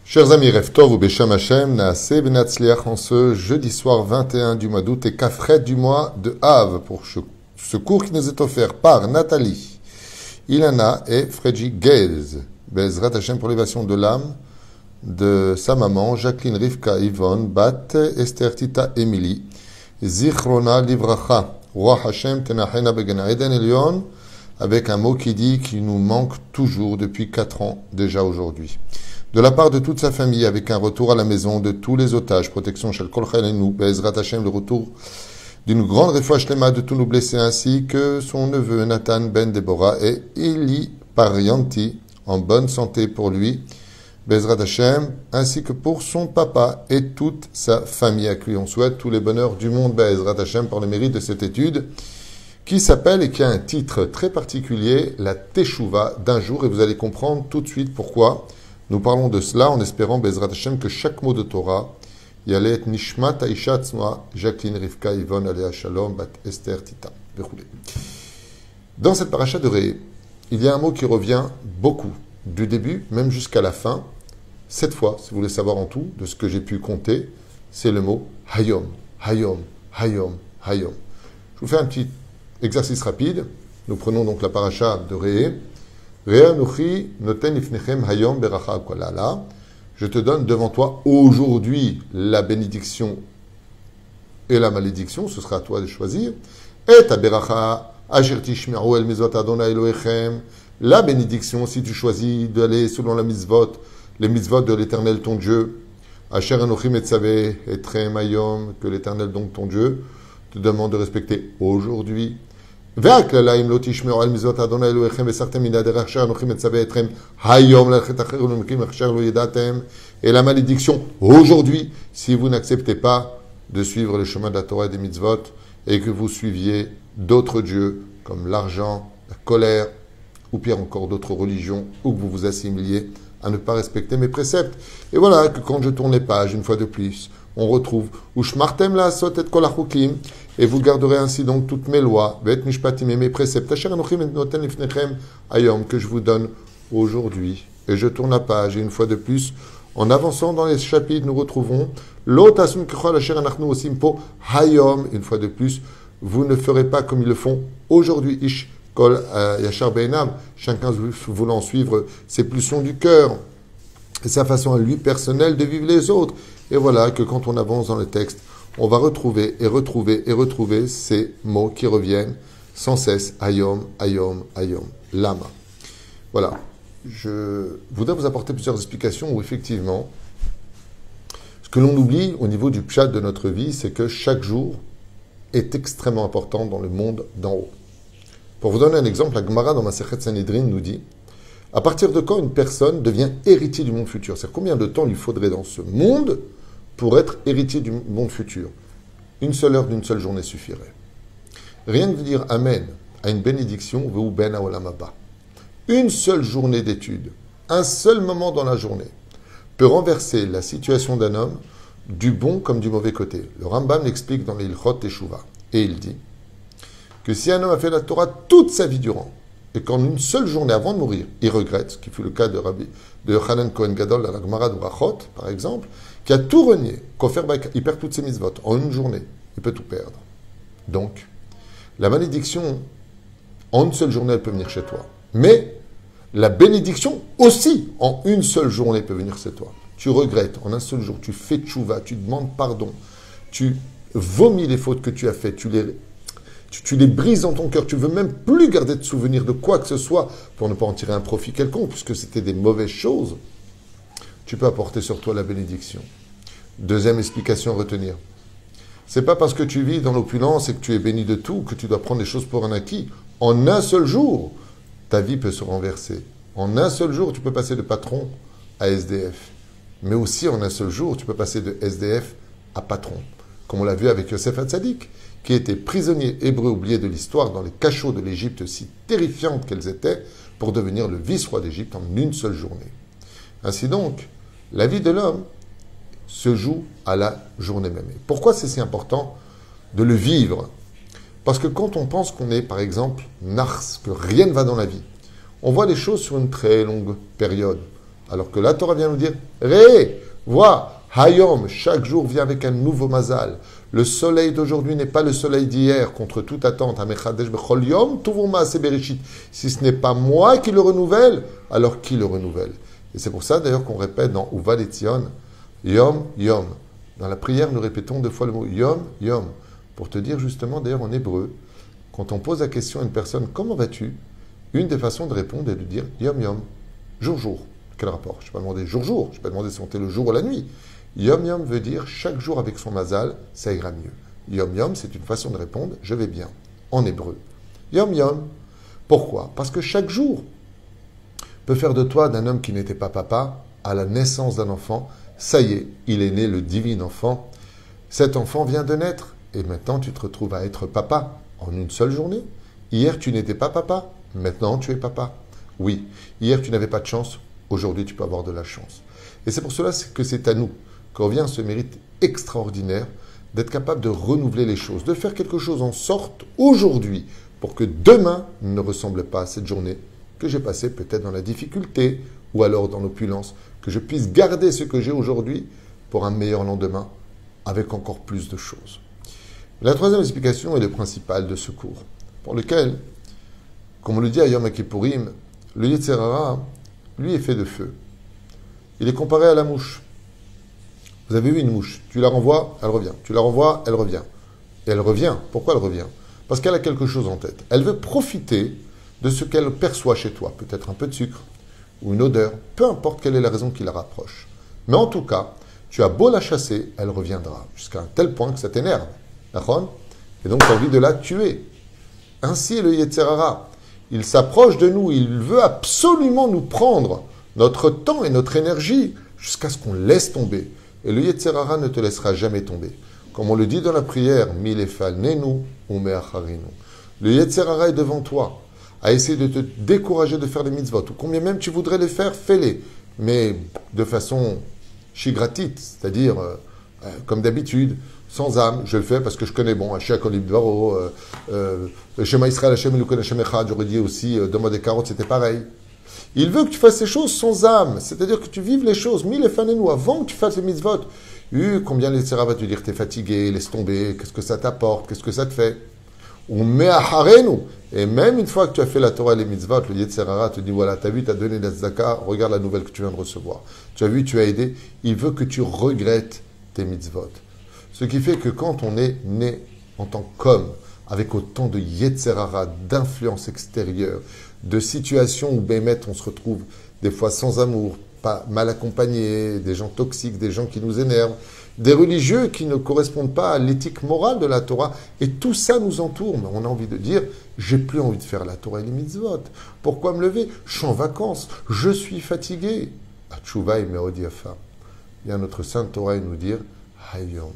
Chers amis, Rev Tov ou Besham Hashem, Naaseh Ben Hatzliach en ce jeudi soir 21 du mois d'août et Kafret du mois de Av pour ce cours qui nous est offert par Nathalie, Ilana et Fredji Gez. Bezrat Hashem pour l'élévation de l'âme de sa maman, Jacqueline Rivka Yvonne, Bat Esther Tita Emily, Zichrona Livracha, Roi Hashem Tenachena Begana Eden Elion, avec un mot qui dit qu'il nous manque toujours depuis 4 ans déjà aujourd'hui. De la part de toute sa famille, avec un retour à la maison de tous les otages, protection Shel Kol Chalenu, Be'ezrat Hashem, le retour d'une grande réfoua shlema de tous nos blessés, ainsi que son neveu Nathan Ben Deborah et Ili Parianti, en bonne santé pour lui, Be'ezrat Hashem, ainsi que pour son papa et toute sa famille, à qui on souhaite tous les bonheurs du monde, Be'ezrat Hashem, pour le mérite de cette étude, qui s'appelle et qui a un titre très particulier, la Teshuvah d'un jour, et vous allez comprendre tout de suite pourquoi. Nous parlons de cela en espérant, Bezrat Hashem, que chaque mot de Torah, Yalet Nishmat Aisha Tznoa, Jacqueline Rivka Yvonne Alea Shalom, Bat Esther Tita. Dans cette paracha de Ré, il y a un mot qui revient beaucoup, du début même jusqu'à la fin. 7 fois, si vous voulez savoir en tout, de ce que j'ai pu compter, c'est le mot Hayom, Hayom, Hayom, Hayom. Je vous fais un petit exercice rapide. Nous prenons donc la paracha de Ré. Je te donne devant toi aujourd'hui la bénédiction et la malédiction, ce sera à toi de choisir. La bénédiction, si tu choisis d'aller selon la mitzvot, les mitzvot de l'Éternel ton Dieu, que l'Éternel donc ton Dieu te demande de respecter aujourd'hui. Et la malédiction, aujourd'hui, si vous n'acceptez pas de suivre le chemin de la Torah et des mitzvot, et que vous suiviez d'autres dieux, comme l'argent, la colère, ou pire encore d'autres religions, ou que vous vous assimiliez à ne pas respecter mes préceptes. Et voilà que quand je tourne les pages, une fois de plus, on retrouve Ushmartem la sot et kol hachukim, et vous garderez ainsi donc toutes mes lois, vet mishpatim et mes préceptes, asher anochim et noten lifnechem ayom, que je vous donne aujourd'hui. Et je tourne la page, et une fois de plus, en avançant dans les chapitres, nous retrouvons lot asum kechol asher anachnu osim po hayom, une fois de plus, vous ne ferez pas comme ils le font aujourd'hui, ish kol yashar be'enav, chacun voulant suivre ses pulsions du cœur, et sa façon à lui personnelle de vivre les autres. Et voilà que quand on avance dans le texte, on va retrouver et retrouver et retrouver ces mots qui reviennent sans cesse. Ayom, ayom, ayom, lama. Voilà. Je voudrais vous apporter plusieurs explications où effectivement, ce que l'on oublie au niveau du pshat de notre vie, c'est que chaque jour est extrêmement important dans le monde d'en haut. Pour vous donner un exemple, la Gemara dans Masechet Sanhedrin nous dit à partir de quand une personne devient héritier du monde futur? C'est-à-dire combien de temps lui faudrait dans ce monde pour être héritier du monde futur? Une seule heure d'une seule journée suffirait. Rien que de dire Amen à une bénédiction, Veu ben haolam haba. Une seule journée d'étude, un seul moment dans la journée, peut renverser la situation d'un homme du bon comme du mauvais côté. Le Rambam l'explique dans les Ilchot Teshuvah. Et il dit que si un homme a fait la Torah toute sa vie durant, et qu'en une seule journée avant de mourir, il regrette, ce qui fut le cas de Yochanan Cohen Gadol, la Gemara de Brachot, par exemple, qui a tout renié, il perd toutes ses mitzvot en une journée, il peut tout perdre. Donc, la malédiction, en une seule journée, elle peut venir chez toi. Mais la bénédiction aussi, en une seule journée, peut venir chez toi. Tu regrettes, en un seul jour, tu fais tchouva, tu demandes pardon, tu vomis les fautes que tu as faites, tu les brises dans ton cœur, tu ne veux même plus garder de souvenir de quoi que ce soit pour ne pas en tirer un profit quelconque, puisque c'était des mauvaises choses, tu peux apporter sur toi la bénédiction. Deuxième explication à retenir. C'est pas parce que tu vis dans l'opulence et que tu es béni de tout que tu dois prendre les choses pour un acquis. En un seul jour, ta vie peut se renverser. En un seul jour, tu peux passer de patron à SDF. Mais aussi en un seul jour, tu peux passer de SDF à patron. Comme on l'a vu avec Yosef Hatzadik, qui était prisonnier hébreu oublié de l'histoire dans les cachots de l'Égypte, si terrifiantes qu'elles étaient, pour devenir le vice-roi d'Égypte en une seule journée. Ainsi donc, la vie de l'homme se joue à la journée même. Et pourquoi c'est si important de le vivre? Parce que quand on pense qu'on est, par exemple, nars, que rien ne va dans la vie, on voit les choses sur une très longue période. Alors que la Torah vient nous dire, Ré, vois, Hayom, chaque jour vient avec un nouveau mazal. Le soleil d'aujourd'hui n'est pas le soleil d'hier, contre toute attente. Si ce n'est pas moi qui le renouvelle, alors qui le renouvelle? Et c'est pour ça d'ailleurs qu'on répète dans Uval Etzion, Yom, Yom. Dans la prière, nous répétons 2 fois le mot Yom, Yom. Pour te dire justement, d'ailleurs en hébreu, quand on pose la question à une personne, comment vas-tu? Une des façons de répondre est de dire Yom, Yom, jour, jour. Quel rapport? Je ne vais pas demander jour, jour. Je ne vais pas demander si on était le jour ou la nuit. Yom Yom veut dire chaque jour avec son mazal, ça ira mieux. Yom Yom, c'est une façon de répondre, je vais bien, en hébreu. Yom Yom, pourquoi? Parce que chaque jour peut faire de toi, d'un homme qui n'était pas papa, à la naissance d'un enfant, ça y est, il est né le divin enfant. Cet enfant vient de naître, et maintenant tu te retrouves à être papa en une seule journée. Hier, tu n'étais pas papa, maintenant tu es papa. Oui, hier tu n'avais pas de chance, aujourd'hui tu peux avoir de la chance. Et c'est pour cela que c'est à nous qu'on revient à ce mérite extraordinaire d'être capable de renouveler les choses, de faire quelque chose en sorte aujourd'hui pour que demain ne ressemble pas à cette journée que j'ai passée peut-être dans la difficulté ou alors dans l'opulence, que je puisse garder ce que j'ai aujourd'hui pour un meilleur lendemain avec encore plus de choses. La troisième explication est le principal de ce cours, pour lequel, comme on le dit à Yom Kippourim, le Yetzer Hara, lui, est fait de feu. Il est comparé à la mouche. Vous avez vu une mouche, tu la renvoies, elle revient. Tu la renvoies, elle revient. Et elle revient. Pourquoi elle revient? Parce qu'elle a quelque chose en tête. Elle veut profiter de ce qu'elle perçoit chez toi. Peut-être un peu de sucre ou une odeur. Peu importe quelle est la raison qui la rapproche. Mais en tout cas, tu as beau la chasser, elle reviendra. Jusqu'à un tel point que ça t'énerve. D'accord? Et donc tu as envie de la tuer. Ainsi est le Yetzer Hara. Il s'approche de nous. Il veut absolument nous prendre notre temps et notre énergie jusqu'à ce qu'on laisse tomber. Et le Yetzer Hara ne te laissera jamais tomber. Comme on le dit dans la prière, Milefal Nenu ou Me'acharinu. Le Yetzer Hara est devant toi, à essayer de te décourager de faire les mitzvot. Ou combien même tu voudrais les faire, fais-les. Mais de façon shigratite, c'est-à-dire comme d'habitude, sans âme. Je le fais parce que je connais, bon, Hachia Kolib Dvaro, Shema Israël, Hashem Elokeinu Hashem Echad, j'aurais dit aussi, donne-moi des carottes, c'était pareil. Il veut que tu fasses ces choses sans âme, c'est-à-dire que tu vives les choses, mille et fanénou, avant que tu fasses les mitzvot. Combien les Yetzer Hara va te dire, t'es fatigué, laisse tomber, qu'est-ce que ça t'apporte, qu'est-ce que ça te fait? Ou me'acharenu. Et même une fois que tu as fait la Torah et les mitzvot, le Yetzer Hara te dit, voilà, t'as vu, t'as donné la tzedaka, regarde la nouvelle que tu viens de recevoir. Tu as vu, tu as aidé. Il veut que tu regrettes tes mitzvot. Ce qui fait que quand on est né en tant qu'homme, avec autant de Yetzer Hara, d'influence extérieure, de situations où Bémet, on se retrouve des fois sans amour, pas mal accompagné, des gens toxiques, des gens qui nous énervent, des religieux qui ne correspondent pas à l'éthique morale de la Torah, et tout ça nous entoure. Mais on a envie de dire, j'ai plus envie de faire la Torah et les mitzvot. Pourquoi me lever? Je suis en vacances, je suis fatigué. Atchouva et Meodiafa. Il y a notre Sainte Torah et nous dire, Hayom.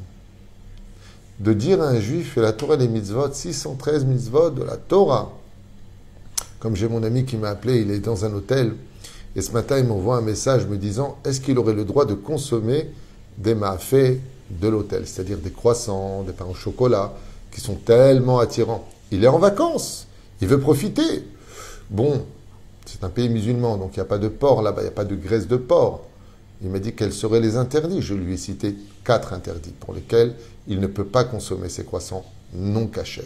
De dire à un juif, fais la Torah et les mitzvot, 613 mitzvot de la Torah. Comme j'ai mon ami qui m'a appelé, il est dans un hôtel, et ce matin il m'envoie un message me disant, est-ce qu'il aurait le droit de consommer des maafés de l'hôtel, c'est-à-dire des croissants, des pains au chocolat, qui sont tellement attirants. Il est en vacances, il veut profiter. Bon, c'est un pays musulman, donc il n'y a pas de porc là-bas, il n'y a pas de graisse de porc. Il m'a dit quels seraient les interdits. Je lui ai cité 4 interdits pour lesquels il ne peut pas consommer ces croissants non cachers.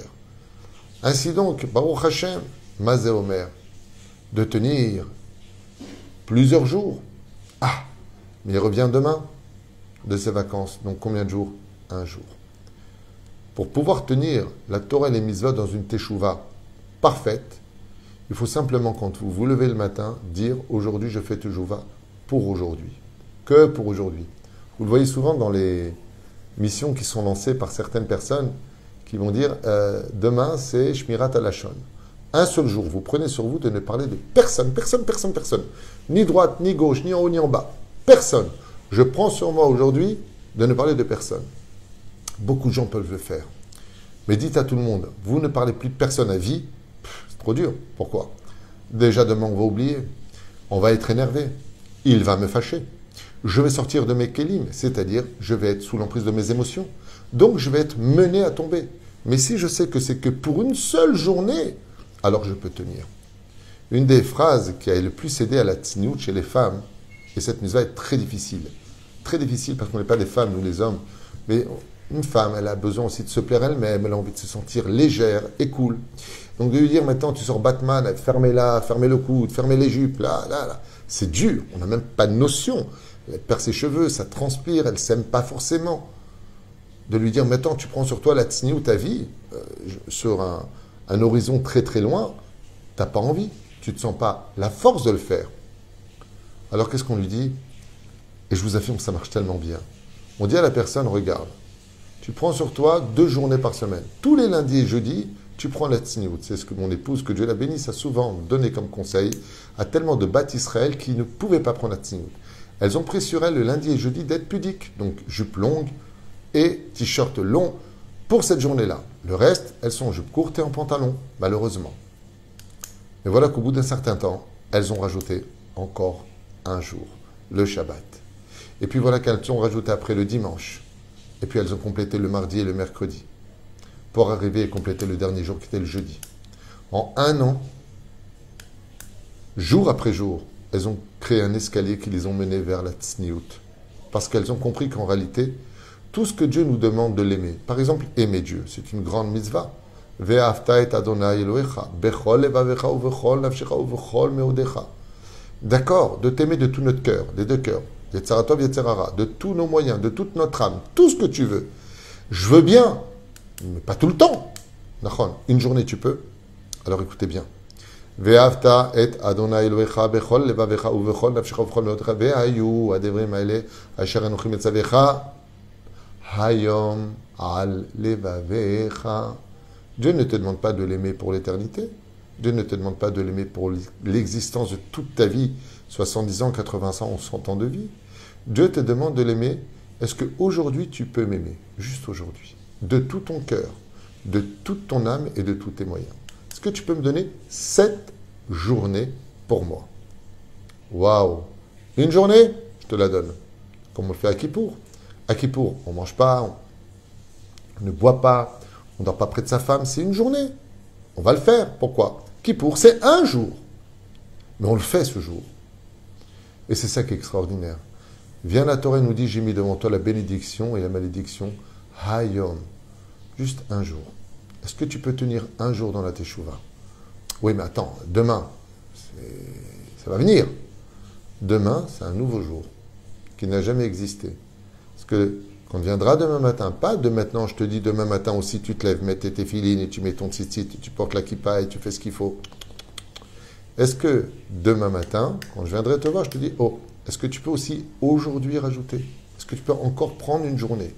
Ainsi donc, Baruch Hashem, Mazé Omer, de tenir plusieurs jours. Ah, mais il revient demain de ses vacances. Donc combien de jours? 1 jour. Pour pouvoir tenir la Torah et les mitzvot dans une teshuva parfaite, il faut simplement, quand vous vous levez le matin, dire « Aujourd'hui, je fais teshuva pour aujourd'hui. » Que pour aujourd'hui. Vous le voyez souvent dans les missions qui sont lancées par certaines personnes qui vont dire demain, c'est Shmirat Halashon. Un seul jour, vous prenez sur vous de ne parler de personne, personne, personne, personne. Ni droite, ni gauche, ni en haut, ni en bas. Personne. Je prends sur moi aujourd'hui de ne parler de personne. Beaucoup de gens peuvent le faire. Mais dites à tout le monde, vous ne parlez plus de personne à vie, c'est trop dur. Pourquoi? Déjà demain, on va oublier. On va être énervé. Il va me fâcher. Je vais sortir de mes kélim, c'est-à-dire je vais être sous l'emprise de mes émotions. Donc je vais être mené à tomber. Mais si je sais que c'est que pour une seule journée, alors je peux tenir. Une des phrases qui a le plus aidé à la tsniout chez les femmes, Et cette mitzvah est très difficile. Très difficile parce qu'on n'est pas des femmes, nous les hommes. Mais une femme, elle a besoin aussi de se plaire elle-même, elle a envie de se sentir légère et cool. Donc de lui dire maintenant, tu sors Batman, fermez-la, fermez le coude, fermez les jupes, là. C'est dur, on n'a même pas de notion. Elle perd ses cheveux, ça transpire, elle ne s'aime pas forcément. De lui dire maintenant, tu prends sur toi la tsni ou ta vie, sur un horizon très très loin, tu n'as pas envie, tu ne te sens pas la force de le faire. Alors qu'est-ce qu'on lui dit? Et je vous affirme que ça marche tellement bien. On dit à la personne, regarde, tu prends sur toi 2 journées par semaine. Tous les lundis et jeudis, tu prends la tsniout. C'est ce que mon épouse, que Dieu la bénisse, a souvent donné comme conseil à tellement de bâtes Israël qui ne pouvaient pas prendre la tsniout. Elles ont pris sur elles le lundi et jeudi d'être pudiques. Donc jupe longue et t-shirt long pour cette journée-là. Le reste, elles sont en jupe courte et en pantalon, malheureusement. Mais voilà qu'au bout d'un certain temps, elles ont rajouté encore un jour, le Shabbat. Et puis voilà qu'elles ont rajouté après le dimanche. Et puis elles ont complété le mardi et le mercredi. Pour arriver et compléter le dernier jour qui était le jeudi. En 1 an, jour après jour, elles ont créé un escalier qui les ont menées vers la tsniout. Parce qu'elles ont compris qu'en réalité, tout ce que Dieu nous demande de l'aimer, par exemple, aimer Dieu, c'est une grande mitzvah. Ve'afta et Adonai Elohecha, bechol levavecha uvechol nafshecha uvechol meodecha. D'accord, de t'aimer de tout notre cœur, des 2 cœurs, Yetzaratov, Yetzerara, de tous nos moyens, de toute notre âme, tout ce que tu veux. Je veux bien, mais pas tout le temps. Une journée tu peux. Alors écoutez bien. Ve'afta et Adonai Elohecha bechol levavecha uvechol nafshecha uvechol meodecha ve'ayu adevrim haele asher anochi metzavecha hayom al levavecha. Dieu ne te demande pas de l'aimer pour l'éternité. Dieu ne te demande pas de l'aimer pour l'existence de toute ta vie, 70 ans, 80 ans ou 100 ans de vie. Dieu te demande de l'aimer. Est-ce qu'aujourd'hui tu peux m'aimer? Juste aujourd'hui. De tout ton cœur, de toute ton âme et de tous tes moyens. Est-ce que tu peux me donner 7 journées pour moi? Waouh! Une journée? Je te la donne. Comme on le fait à Kippour. À Kippour, on ne mange pas, on ne boit pas, on ne dort pas près de sa femme. C'est une journée. On va le faire. Pourquoi? Kippour, c'est un jour. Mais on le fait ce jour. Et c'est ça qui est extraordinaire. Viens la Torah et nous dit, j'ai mis devant toi la bénédiction et la malédiction. Hayom. Juste un jour. Est-ce que tu peux tenir un jour dans la Teshuvah? Oui, mais attends, demain, ça va venir. Demain, c'est un nouveau jour qui n'a jamais existé. Parce que quand viendra demain matin, pas de maintenant, je te dis demain matin aussi, tu te lèves, mets tes filines et tu mets ton tzitzit, tu portes la kippa et tu fais ce qu'il faut. Est-ce que demain matin, quand je viendrai te voir, je te dis, oh, est-ce que tu peux aussi aujourd'hui rajouter? Est-ce que tu peux encore prendre une journée?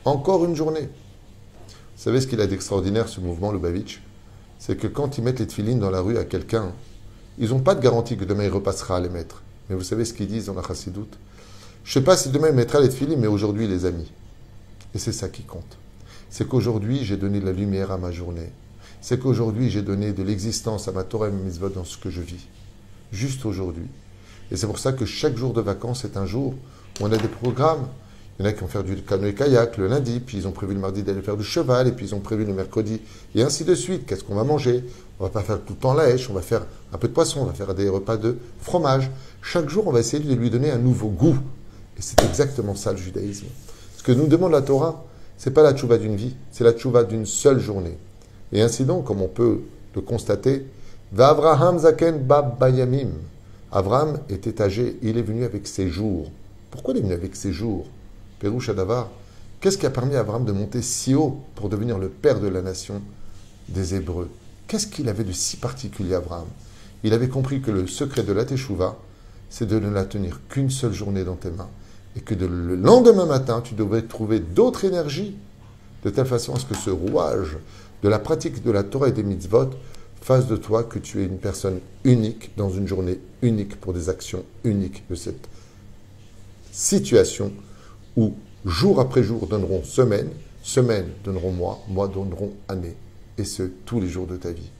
Encore une journée. Vous savez ce qu'il a d'extraordinaire, ce mouvement Lubavitch? C'est que quand ils mettent les tefilines dans la rue à quelqu'un, ils n'ont pas de garantie que demain il repassera à les mettre. Mais vous savez ce qu'ils disent dans la chassidoute? Je ne sais pas si demain il mettra les tefilines, mais aujourd'hui, les amis. Et c'est ça qui compte. C'est qu'aujourd'hui, j'ai donné de la lumière à ma journée. C'est qu'aujourd'hui, j'ai donné de l'existence à ma Torah et mes mitzvot dans ce que je vis. Juste aujourd'hui. Et c'est pour ça que chaque jour de vacances est un jour où on a des programmes. Il y en a qui vont faire du canoë-kayak le lundi, puis ils ont prévu le mardi d'aller faire du cheval, et puis ils ont prévu le mercredi, et ainsi de suite. Qu'est-ce qu'on va manger? On ne va pas faire tout le temps la hache, on va faire un peu de poisson, on va faire des repas de fromage. Chaque jour, on va essayer de lui donner un nouveau goût. Et c'est exactement ça le judaïsme. Ce que nous demande la Torah, ce n'est pas la tchouva d'une vie, c'est la tchouva d'une seule journée. Et ainsi donc, comme on peut le constater, V'Avraham zaken bayamim. Avraham était âgé, il est venu avec ses jours. Pourquoi il est venu avec ses jours? Pérouche Adavar. Qu'est-ce qui a permis à Avraham de monter si haut pour devenir le père de la nation des Hébreux? Qu'est-ce qu'il avait de si particulier, Avraham? Il avait compris que le secret de la Teshuvah, c'est de ne la tenir qu'une seule journée dans tes mains. Et que le lendemain matin, tu devrais trouver d'autres énergies, de telle façon à ce que ce rouage de la pratique de la Torah et des mitzvot fasse de toi que tu es une personne unique dans une journée unique pour des actions uniques de cette situation où jour après jour donneront semaine, semaine donneront mois, mois donneront année. Et ce, tous les jours de ta vie.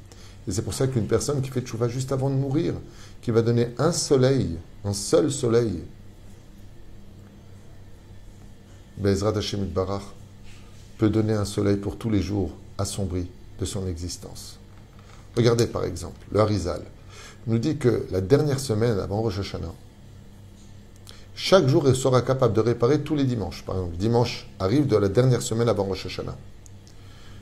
Et c'est pour ça qu'une personne qui fait tchouva juste avant de mourir, qui va donner un soleil, un seul soleil, Be'ezrat Hashem Yitbarach, peut donner un soleil pour tous les jours assombris de son existence. Regardez par exemple, le Harizal nous dit que la dernière semaine avant Rosh Hashanah, chaque jour, elle sera capable de réparer tous les dimanches. Par exemple, dimanche arrive de la dernière semaine avant Rosh Hashanah.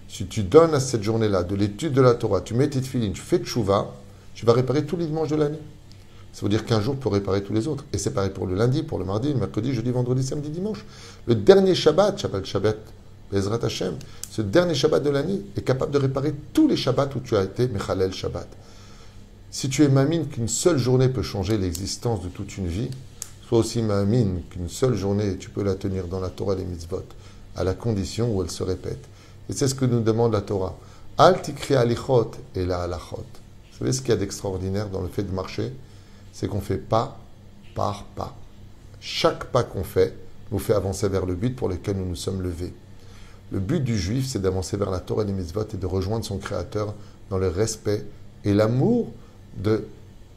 Si tu donnes à cette journée-là de l'étude de la Torah, tu mets tes tefilines, tu fais tchouva, tu vas réparer tous les dimanches de l'année. Ça veut dire qu'un jour peut réparer tous les autres. Et c'est pareil pour le lundi, pour le mardi, le mercredi, jeudi, vendredi, samedi, dimanche. Le dernier Shabbat, Bezrat Hashem, ce dernier Shabbat de l'année est capable de réparer tous les Shabbats où tu as été Mechalel Shabbat. Si tu es mamine qu'une seule journée peut changer l'existence de toute une vie, sois aussi mamine qu'une seule journée, tu peux la tenir dans la Torah des mitzvot, à la condition où elle se répète. Et c'est ce que nous demande la Torah. Al tikri alichot et la halachot. Vous savez ce qu'il y a d'extraordinaire dans le fait de marcher? C'est qu'on fait pas par pas. Chaque pas qu'on fait nous fait avancer vers le but pour lequel nous nous sommes levés. Le but du juif, c'est d'avancer vers la Torah des mitzvot et de rejoindre son Créateur dans le respect et l'amour de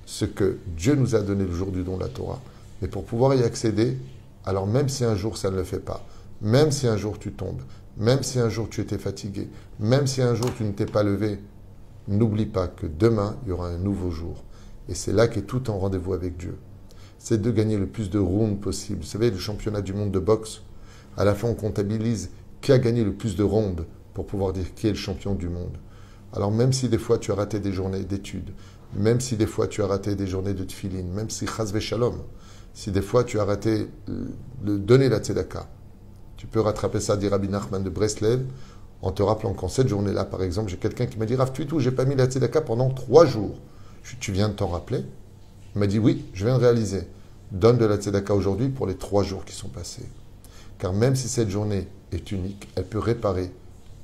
ce que Dieu nous a donné le jour du don de la Torah. Mais pour pouvoir y accéder, alors même si un jour ça ne le fait pas, même si un jour tu tombes, même si un jour tu étais fatigué, même si un jour tu ne t'es pas levé, n'oublie pas que demain, il y aura un nouveau jour. Et c'est là qu'est tout en rendez-vous avec Dieu. C'est de gagner le plus de rounds possible. Vous savez, le championnat du monde de boxe, à la fin, on comptabilise qui a gagné le plus de rondes pour pouvoir dire qui est le champion du monde. Alors même si des fois tu as raté des journées d'études, même si des fois tu as raté des journées de tefilin, même si chas shalom, si des fois tu as raté de donner la tzedaka, tu peux rattraper ça, dit Rabbi Nachman de Breslev, en te rappelant qu'en cette journée-là, par exemple, j'ai quelqu'un qui m'a dit « Rav Tuitou, j'ai pas mis la tzedaka pendant 3 jours. » Tu viens de t'en rappeler? Il m'a dit « Oui, je viens de réaliser. Donne de la tzedaka aujourd'hui pour les 3 jours qui sont passés. » Car même si cette journée est unique, elle peut réparer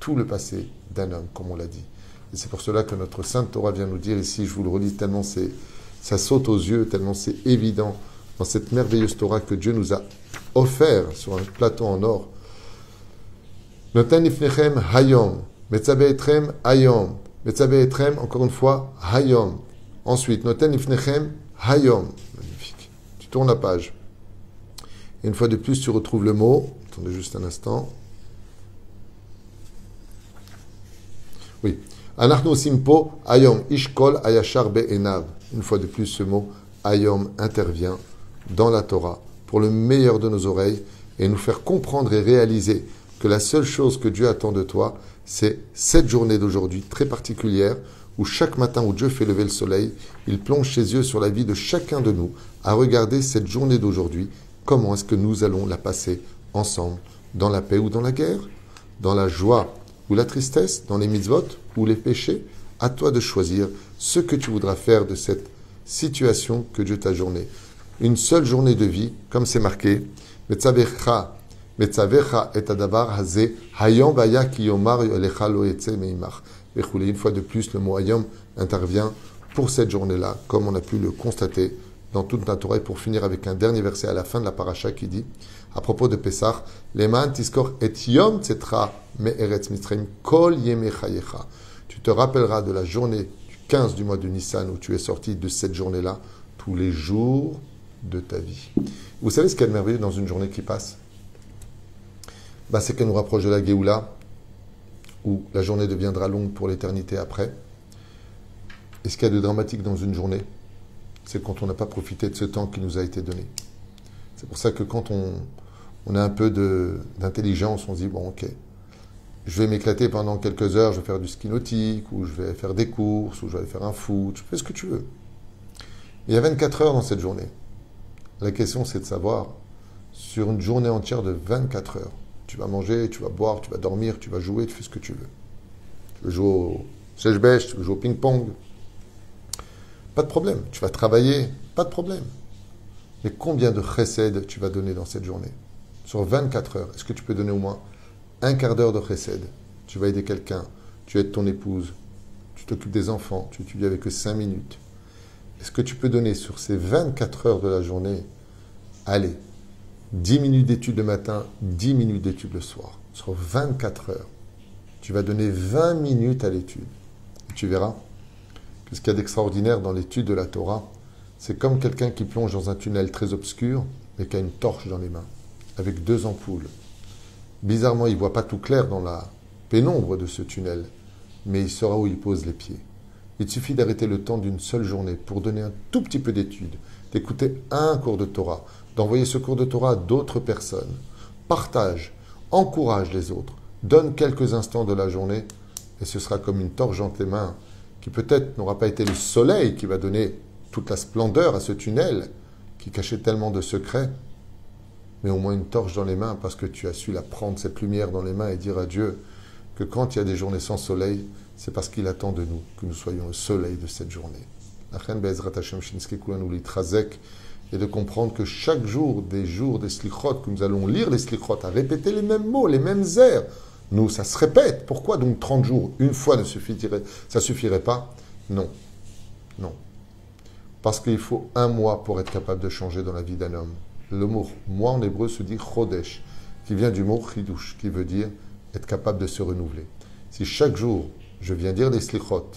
tout le passé d'un homme, comme on l'a dit. Et c'est pour cela que notre Sainte Torah vient nous dire ici, je vous le relis tellement ça saute aux yeux, tellement c'est évident dans cette merveilleuse Torah que Dieu nous a offert sur un plateau en or. Noten ifnechem hayom, metzabe etrem hayom, metzabe etrem, encore une fois, hayom. Ensuite, noten ifnechem hayom. Magnifique. Tu tournes la page. Et une fois de plus, tu retrouves le mot. Attendez juste un instant. Oui. Anachnu simpo hayom ishkol ayashar be'enav. Une fois de plus, ce mot hayom intervient dans la Torah pour le meilleur de nos oreilles et nous faire comprendre et réaliser que la seule chose que Dieu attend de toi, c'est cette journée d'aujourd'hui très particulière où chaque matin où Dieu fait lever le soleil, il plonge ses yeux sur la vie de chacun de nous à regarder cette journée d'aujourd'hui. Comment est-ce que nous allons la passer ensemble, dans la paix ou dans la guerre, dans la joie ou la tristesse, dans les mitzvot ou les péchés? À toi de choisir ce que tu voudras faire de cette situation que Dieu t'a journée. Une seule journée de vie, comme c'est marqué, Metzavecha et adavar haze hayom vaya ki yomar elecha lo yetze meimach. Une fois de plus, le mot hayom intervient pour cette journée-là, comme on a pu le constater dans toute la Torah. Et pour finir avec un dernier verset à la fin de la paracha qui dit, à propos de Pessah, Leman tiskor et yom tzetra me eretz mitzrayim kol yemei chayecha. Tu te rappelleras de la journée du 15 du mois de Nissan où tu es sorti de cette journée-là, tous les jours de ta vie. Vous savez ce qu'il y a de merveilleux dans une journée qui passe? C'est qu'elle nous rapproche de la Géoula, où la journée deviendra longue pour l'éternité après. Et ce qu'il y a de dramatique dans une journée, c'est quand on n'a pas profité de ce temps qui nous a été donné. C'est pour ça que quand on a un peu d'intelligence, on se dit, bon ok, je vais m'éclater pendant quelques heures, je vais faire du ski nautique, ou je vais faire des courses, ou je vais aller faire un foot, je fais ce que tu veux. Il y a 24 heures dans cette journée. La question, c'est de savoir, sur une journée entière de 24 heures, tu vas manger, tu vas boire, tu vas dormir, tu vas jouer, tu fais ce que tu veux. Tu veux jouer au sèche-bêche, tu veux jouer au ping-pong. Pas de problème. Tu vas travailler, pas de problème. Mais combien de chesed tu vas donner dans cette journée? Sur 24 heures, est-ce que tu peux donner au moins un quart d'heure de chesed? Tu vas aider quelqu'un, tu aides ton épouse, tu t'occupes des enfants, tu étudies avec eux 5 minutes. Est-ce que tu peux donner sur ces 24 heures de la journée, allez, 10 minutes d'études le matin, 10 minutes d'études le soir. Sur 24 heures, tu vas donner 20 minutes à l'étude. Et tu verras que ce qu'il y a d'extraordinaire dans l'étude de la Torah, c'est comme quelqu'un qui plonge dans un tunnel très obscur, mais qui a une torche dans les mains, avec 2 ampoules. Bizarrement, il ne voit pas tout clair dans la pénombre de ce tunnel, mais il saura où il pose les pieds. Il suffit d'arrêter le temps d'une seule journée pour donner un tout petit peu d'étude, d'écouter un cours de Torah, d'envoyer ce cours de Torah à d'autres personnes. Partage, encourage les autres, donne quelques instants de la journée et ce sera comme une torche dans tes mains qui peut-être n'aura pas été le soleil qui va donner toute la splendeur à ce tunnel qui cachait tellement de secrets, mais au moins une torche dans les mains parce que tu as su la prendre, cette lumière dans les mains et dire à Dieu que quand il y a des journées sans soleil, c'est parce qu'il attend de nous que nous soyons le soleil de cette journée. Et de comprendre que chaque jour des slichot, que nous allons lire les slichot, à répéter les mêmes mots, les mêmes airs, nous, ça se répète. Pourquoi donc 30 jours, une fois ça suffirait pas? Non. Non. Parce qu'il faut un mois pour être capable de changer dans la vie d'un homme. Le mot mois en hébreu se dit chodesh, qui vient du mot chidush, qui veut dire être capable de se renouveler. Si chaque jour je viens dire des slichot,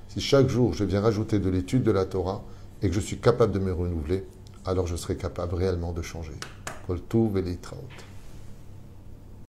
si chaque jour je viens rajouter de l'étude de la Torah et que je suis capable de me renouveler, alors je serai capable réellement de changer. Kol tuv v'leitraot.